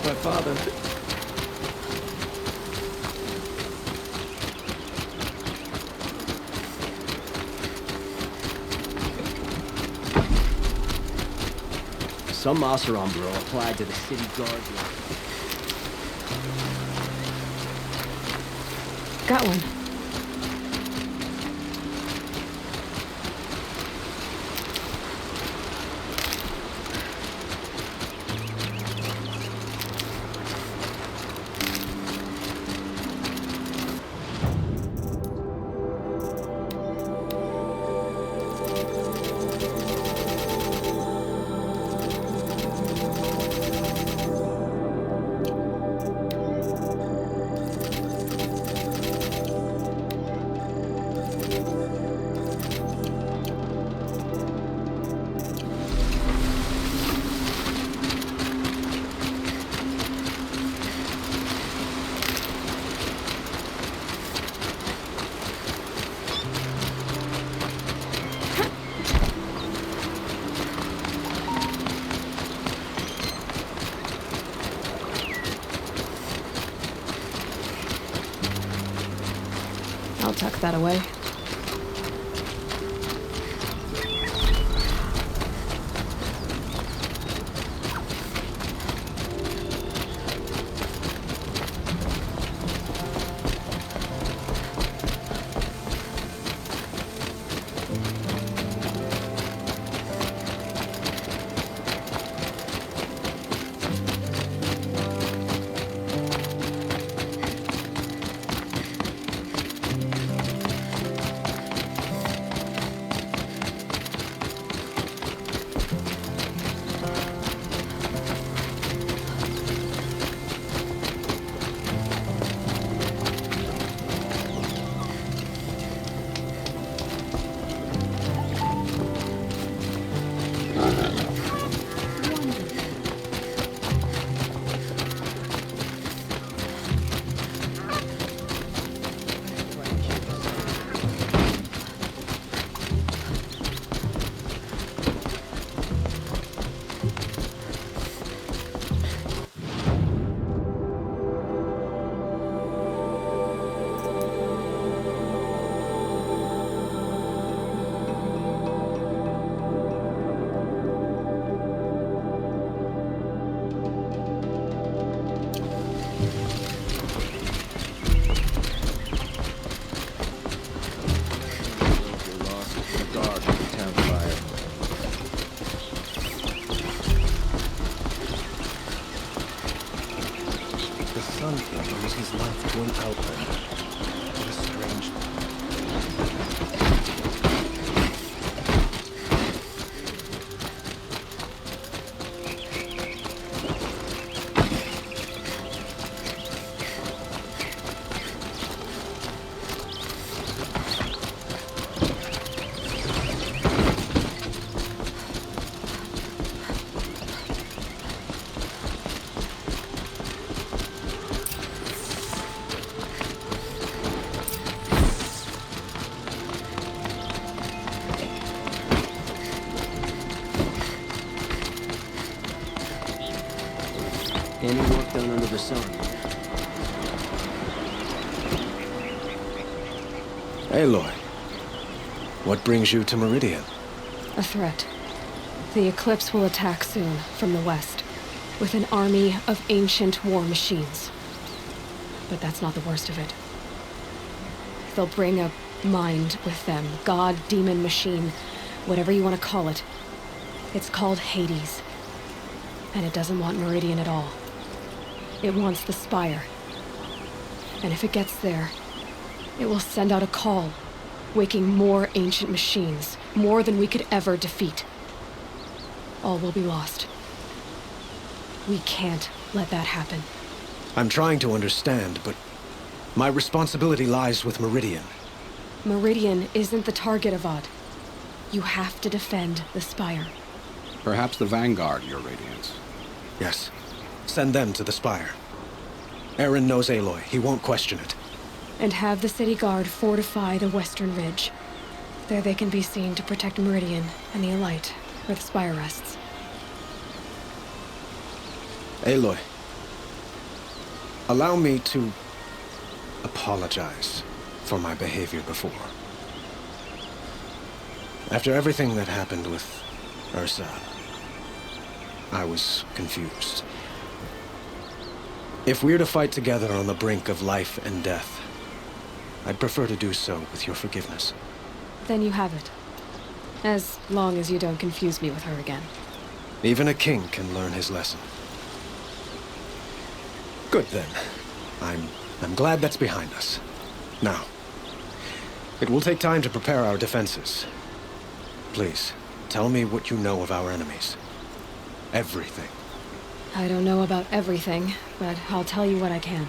my father. Some Maseron applied to the city guard. Got one. I'll tuck that away. Any work done under the sun. Aloy, what brings you to Meridian? A threat. The Eclipse will attack soon, from the west, with an army of ancient war machines. But that's not the worst of it. They'll bring a mind with them, god, demon, machine, whatever you want to call it. It's called Hades. And it doesn't want Meridian at all. It wants the Spire. And if it gets there, it will send out a call, waking more ancient machines, more than we could ever defeat. All will be lost. We can't let that happen. I'm trying to understand, but my responsibility lies with Meridian. Meridian isn't the target, Avad. You have to defend the Spire. Perhaps the Vanguard, Your Radiance. Yes. Send them to the Spire. Aaron knows Aloy. He won't question it. And have the city guard fortify the western ridge. There they can be seen to protect Meridian and the Elite, where the Spire rests. Aloy, Allow me to apologize for my behavior before. After everything that happened with Ursa, I was confused. If we're to fight together on the brink of life and death, I'd prefer to do so with your forgiveness. Then you have it. As long as you don't confuse me with her again. Even a king can learn his lesson. Good then. I'm glad that's behind us. Now, it will take time to prepare our defenses. Please, tell me what you know of our enemies. Everything. I don't know about everything, but I'll tell you what I can.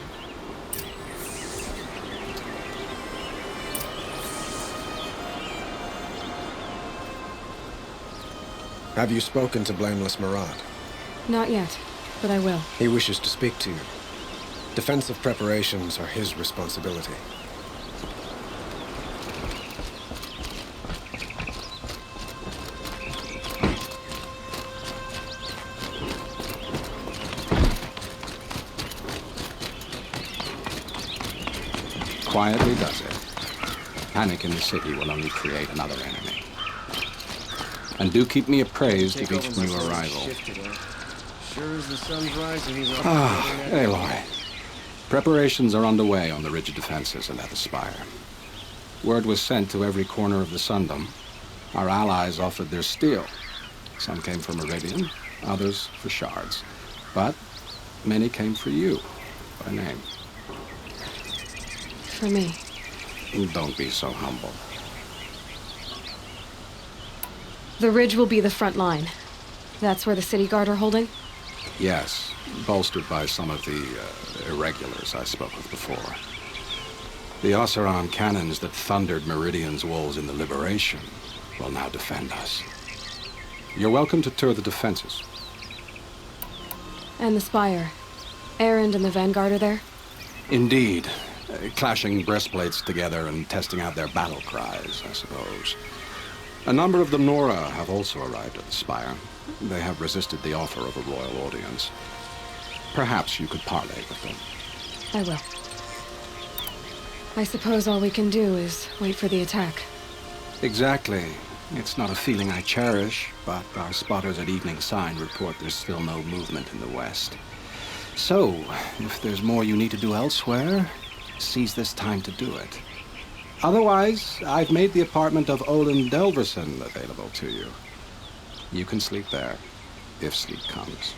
Have you spoken to Blameless Murad? Not yet, but I will. He wishes to speak to you. Defensive preparations are his responsibility. Quietly does it. Panic in the city will only create another enemy. And do keep me appraised of each new arrival. Sure as the sun's rising, he's Aloy. Preparations are underway on the rigid defenses and at the spire. Word was sent to every corner of the Sundom. Our allies offered their steel. Some came for Meridian, others for shards. But many came for you, by name. For me. Don't be so humble. The ridge will be the front line. That's where the city guard are holding? Yes, bolstered by some of the irregulars I spoke of before. The Oseram cannons that thundered Meridian's walls in the Liberation will now defend us. You're welcome to tour the defenses. And the spire. Erend and the vanguard are there? Indeed. Clashing breastplates together and testing out their battle cries, I suppose. A number of the Nora have also arrived at the spire. They have resisted the offer of a royal audience. Perhaps you could parley with them. I will. I suppose all we can do is wait for the attack. Exactly. It's not a feeling I cherish, but our spotters at Evening Sign report there's still no movement in the west. So, if there's more you need to do elsewhere, seize this time to do it. Otherwise, I've made the apartment of Olin Delverson available to you. You can sleep there, if sleep comes.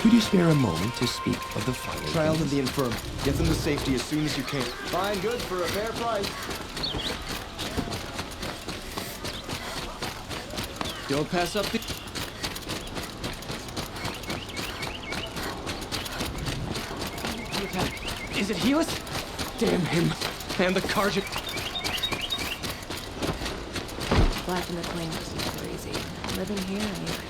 Could you spare a moment to speak of the final Trial things? of the infirm. Get them to safety as soon as you can. Fine goods for a fair price. Don't pass up the... Is it Helis? Damn him. And the Karjik. Black in the Plains is crazy. Living here, anyway.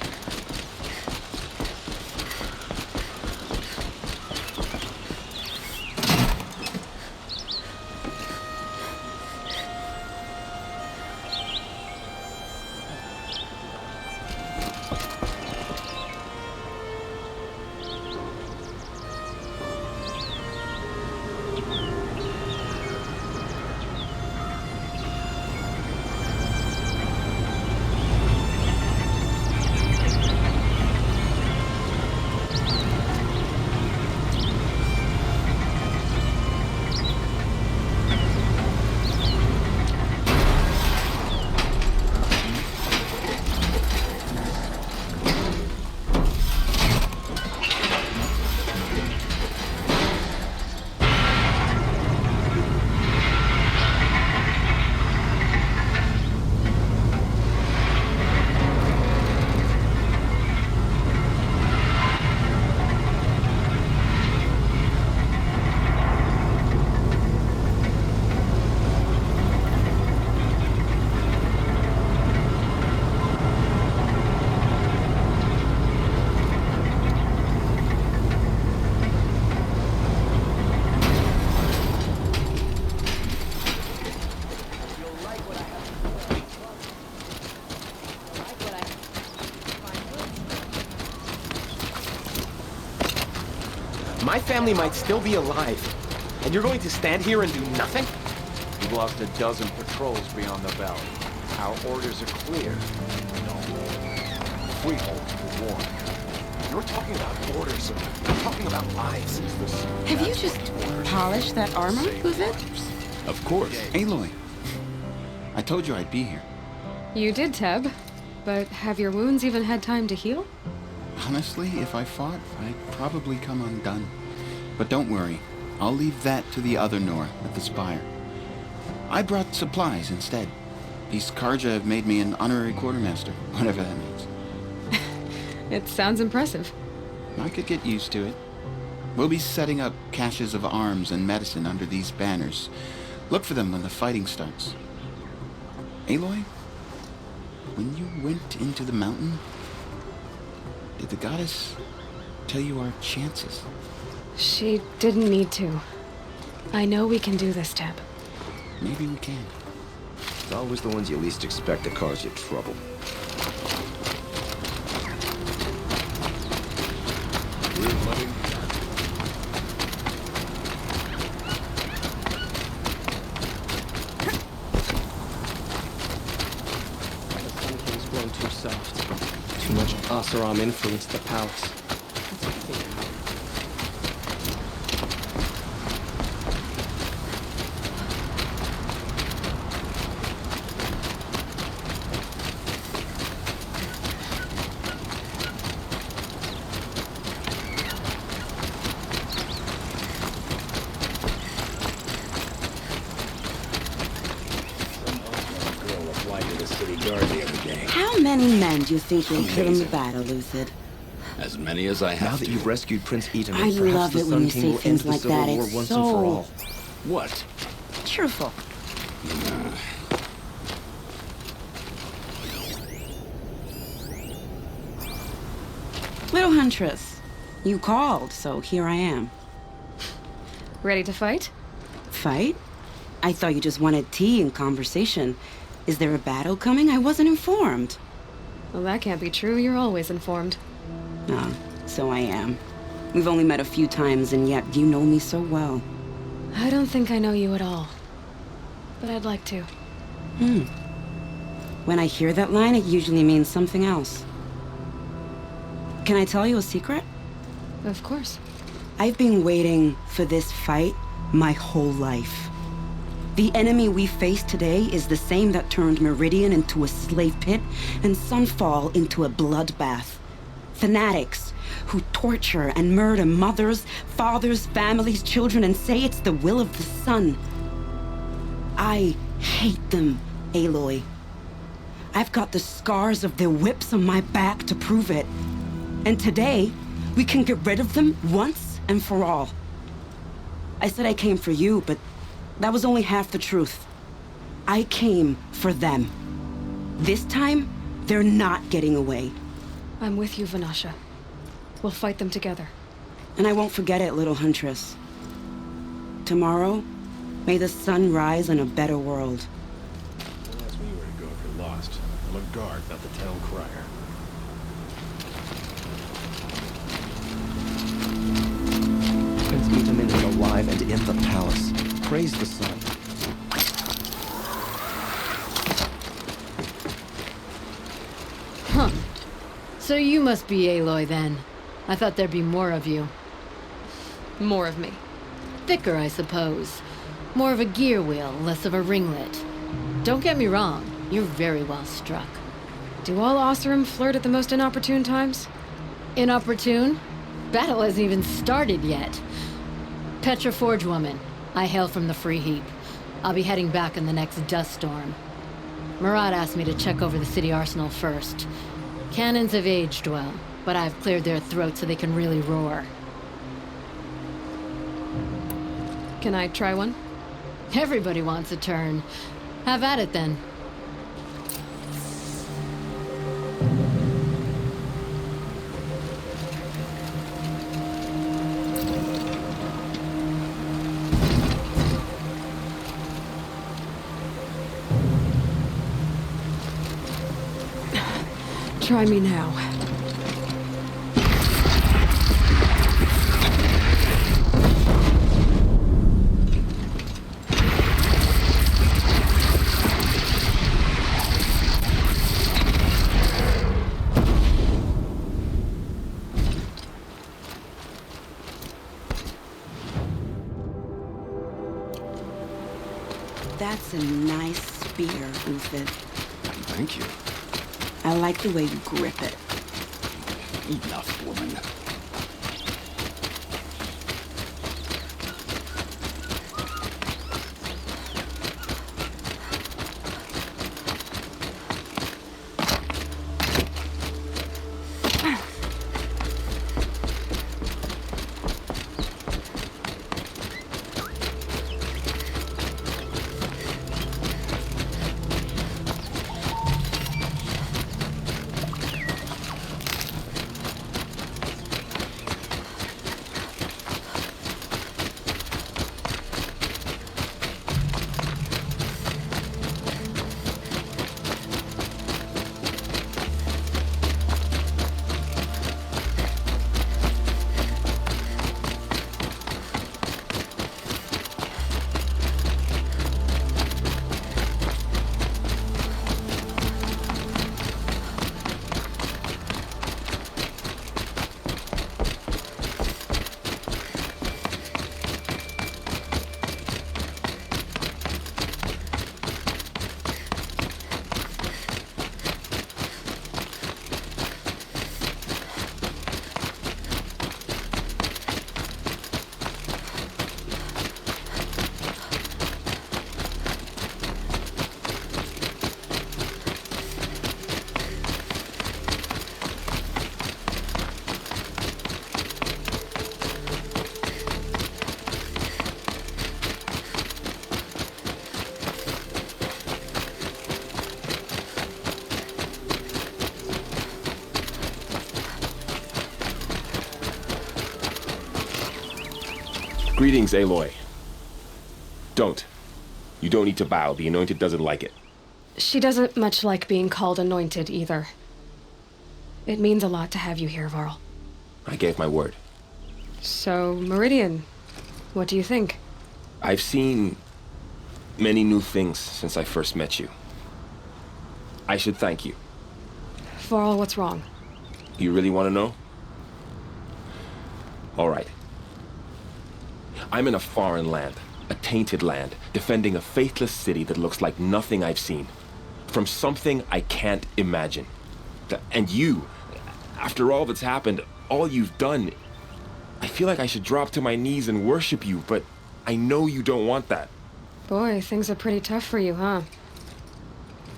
My family might still be alive. And you're going to stand here and do nothing? We've lost a dozen patrols beyond the valley. Our orders are clear. No. We hold the war. You're talking about orders. I'm talking about lives. Have you just polished that armor, Uthid? Of course. Aloy, I told you I'd be here. You did, Teb. But have your wounds even had time to heal? Honestly, if I fought, I'd probably come undone. But don't worry. I'll leave that to the other Nora at the spire. I brought supplies instead. These Karja have made me an honorary quartermaster, whatever that means. It sounds impressive. I could get used to it. We'll be setting up caches of arms and medicine under these banners. Look for them when the fighting starts. Aloy, when you went into the mountain, did the goddess tell you our chances? She didn't need to. I know we can do this, Teb. Maybe we can. It's always the ones you least expect to cause you trouble. The Sun King's grown too soft. Too much Oseram influenced the palace. Let's figure it out. How many men do you think you'll kill in the battle, Uthid? As many as I have Now that to. you've rescued Prince Itni, I perhaps love the it when Sun you King say will end things the like Civil that. War It's once and for so all. What? cheerful. Little Huntress, you called, so here I am. Ready to fight? Fight? I thought you just wanted tea and conversation. Is there a battle coming? I wasn't informed. Well, that can't be true. You're always informed. Ah, so I am. We've only met a few times, and yet you know me so well. I don't think I know you at all. But I'd like to. When I hear that line, it usually means something else. Can I tell you a secret? Of course. I've been waiting for this fight my whole life. The enemy we face today is the same that turned Meridian into a slave pit and Sunfall into a bloodbath. Fanatics who torture and murder mothers, fathers, families, children, and say it's the will of the sun. I hate them, Aloy. I've got the scars of their whips on my back to prove it. And today, we can get rid of them once and for all. I said I came for you, but that was only half the truth. I came for them. This time, they're not getting away. I'm with you, Vanasha. We'll fight them together. And I won't forget it, little Huntress. Tomorrow, may the sun rise in a better world. Well, that's where you were to go if you're lost. I'm a guard, not the town crier. Prince Itamin is alive and in the palace. Praise the sun. Huh. So you must be Aloy then. I thought there'd be more of you. More of me. Thicker, I suppose. More of a gear wheel, less of a ringlet. Don't get me wrong, you're very well struck. Do all Oseram flirt at the most inopportune times? Inopportune? Battle hasn't even started yet. Petra Forge woman. I hail from the Free Heap. I'll be heading back in the next dust storm. Murad asked me to check over the city arsenal first. Cannons have aged well, but I've cleared their throats so they can really roar. Can I try one? Everybody wants a turn. Have at it then. Try me now. That's a nice spear, Uthid. Thank you. I like the way you grip it. Enough, woman. Greetings, Aloy. Don't. You don't need to bow. The Anointed doesn't like it. She doesn't much like being called anointed either. It means a lot to have you here, Varl. I gave my word. So, Meridian, what do you think? I've seen many new things since I first met you. I should thank you. Varl, what's wrong? You really want to know? All right. I'm in a foreign land, a tainted land, defending a faithless city that looks like nothing I've seen. From something I can't imagine. And you, after all that's happened, all you've done, I feel like I should drop to my knees and worship you, but I know you don't want that. Boy, things are pretty tough for you, huh?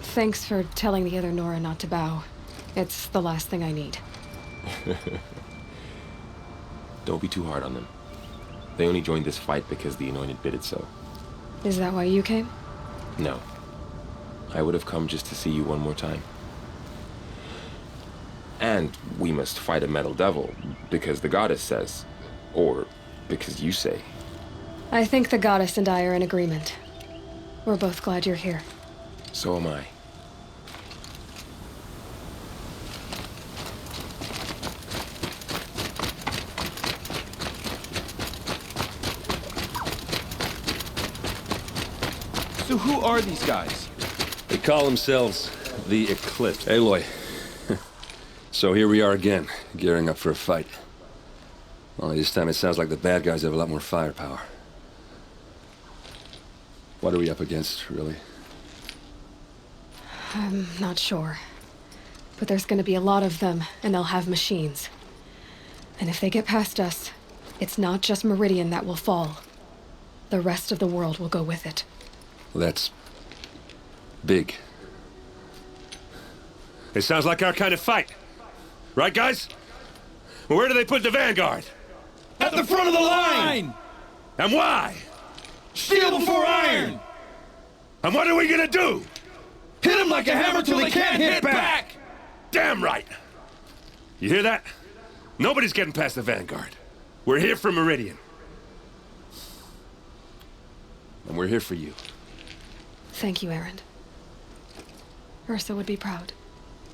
Thanks for telling the other Nora not to bow. It's the last thing I need. Don't be too hard on them. They only joined this fight because the Anointed bid it so. Is that why you came? No. I would have come just to see you one more time. And we must fight a metal devil, because the goddess says. Or because you say. I think the goddess and I are in agreement. We're both glad you're here. So am I. So who are these guys? They call themselves the Eclipse. Aloy. So here we are again, gearing up for a fight. Only this time it sounds like the bad guys have a lot more firepower. What are we up against, really? I'm not sure. But there's gonna be a lot of them, and they'll have machines. And if they get past us, it's not just Meridian that will fall. The rest of the world will go with it. Well, that's big. It sounds like our kind of fight. Right, guys? Where do they put the vanguard? At the front of the line! And why? Steel before iron! And what are we gonna do? Hit them like a hammer till they can't hit back! Damn right! You hear that? Nobody's getting past the vanguard. We're here for Meridian. And we're here for you. Thank you, Erend. Ursa would be proud.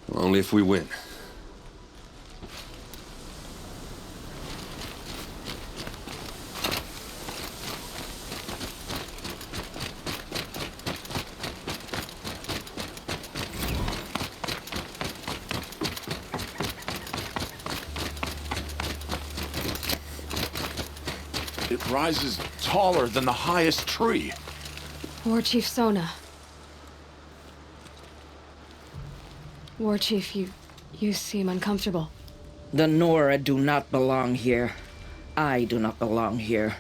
Well, only if we win. It rises taller than the highest tree. War Chief Sona. War Chief, you seem uncomfortable. The Nora do not belong here. I do not belong here.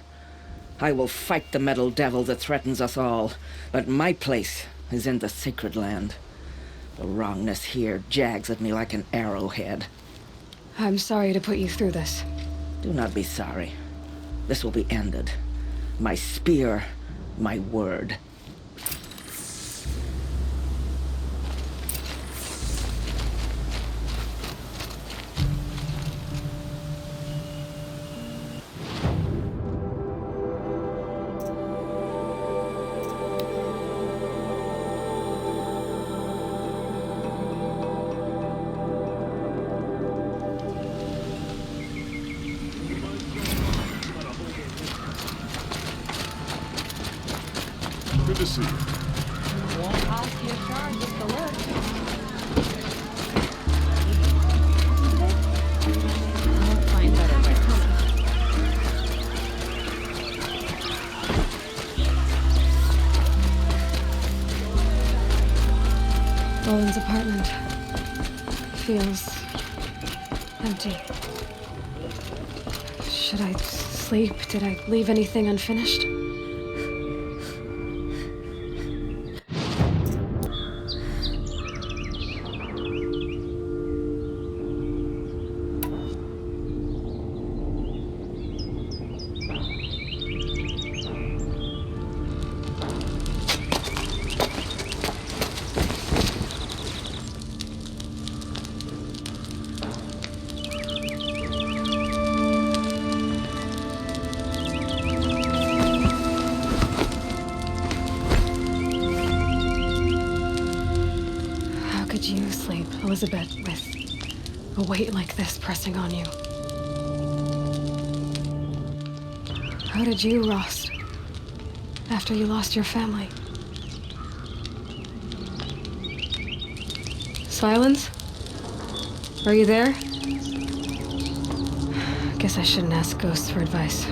I will fight the metal devil that threatens us all, but my place is in the sacred land. The wrongness here jags at me like an arrowhead. I'm sorry to put you through this. Do not be sorry. This will be ended. My spear, my word. Good to see you. Won't cost you a charge just to look. I'll find better wares. Roland's apartment feels empty. Should I sleep? Did I leave anything unfinished? Could you sleep, Elizabeth, with a weight like this pressing on you? How did you rest after you lost your family? Silence? Are you there? Guess I shouldn't ask ghosts for advice.